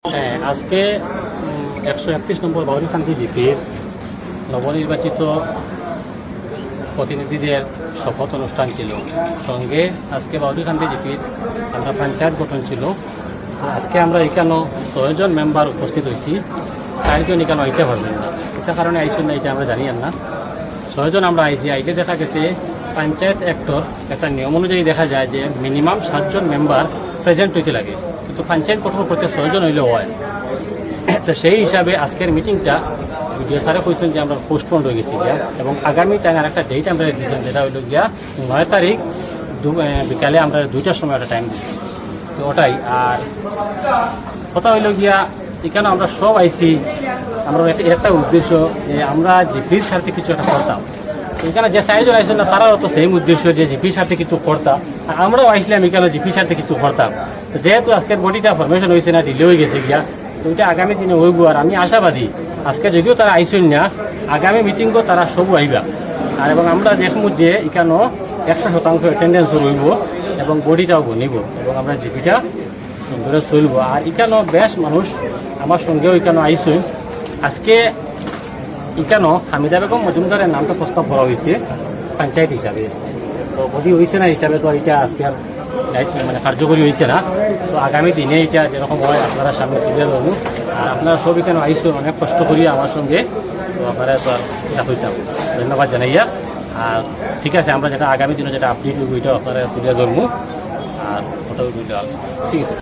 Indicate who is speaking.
Speaker 1: হ্যাঁ, আজকে 131 নম্বর বাউরিকান্দি জিপির নবনির্বাচিত প্রতিনিধিদের শপথ অনুষ্ঠান ছিল। সঙ্গে আজকে বাউরিকান্দি জিপির আমরা পঞ্চায়েত গঠন ছিল। আজকে আমরা এখানে 6 জন মেম্বার উপস্থিত হয়েছি, 4 জন এখানে আইতে পারবেন না। এটা কারণে আইসুন না, এটা আমরা জানি না। 6 জন আমরা আইসি। আইতে দেখা গেছে পঞ্চায়েত অ্যাক্টর একটা নিয়ম অনুযায়ী দেখা যায় যে মিনিমাম 7 জন মেম্বার প্রেজেন্ট হইতে লাগে, কিন্তু পঞ্চায়েত গঠন করতে 6 জন হইলেও হয়। তো সেই হিসাবে আজকের মিটিংটা ভিডিও স্যারে কইছেন যে আমরা পোস্টপন্ড হয়ে গেছি গিয়া, এবং আগামী টাইম আর একটা ডেট আমরা দিয়েছেন, যেটা হইল গিয়া 9 তারিখ বিকালে আমরা 2টার সময় একটা টাইম দিচ্ছি। তো ওটাই। আর কথা হইল গিয়া এখানে আমরা সব আইসি, আমরা একটা উদ্দেশ্য যে আমরা জিপির সাথে কিছু একটা করতাম। এখানে যে 4 জন আইসেন না, তারাও তো সেম উদ্দেশ্য যে জিপির সাথে কিছু করতাম, আর আমরাও আইসলাম এখানে জিপির সাথে কিছু করতাম। যেহেতু আজকের বডিটা ফরমেশন হয়েছে না, ডিলে হয়ে গেছে গিয়া, তো ওইটা আগামী দিনে হইব। আর আমি আশাবাদী আজকে যদিও তারা আইসেন না, আগামী মিটিংও তারা সবও আইবা। আর এবং আমরা দেখব যে এখানেও 100% অ্যাটেন্ডেন্স রইব এবং বডিটাও বনিব এবং আমরা জিপিটা সুন্দরে চলব। আর এখানেও বেশ মানুষ আমার সঙ্গেও এখানে আইসেন। আজকে এখানেও হামিদা বেগম মজুমদারের নামটা প্রস্তাব করা হয়েছে পঞ্চায়েত হিসাবে। তো বডি হয়েছে না হিসাবে তো এটা আজকে আর মানে কার্যকরী হয়েছে না। তো আগামী দিনে এটা যেরকম হয় আপনারা সামনে তুলে ধরুন। আর আপনারা সব এখানে আইসুন অনেক কষ্ট করি আমার সঙ্গে, তো আপনারা তো আর এটা হইতাম। ধন্যবাদ জানাইয়া। আর ঠিক আছে, আমরা যেটা আগামী দিনে যেটা আপডেট হইব এটা আপনারা তুলে ধরবো। আর ওটা ঠিক আছে।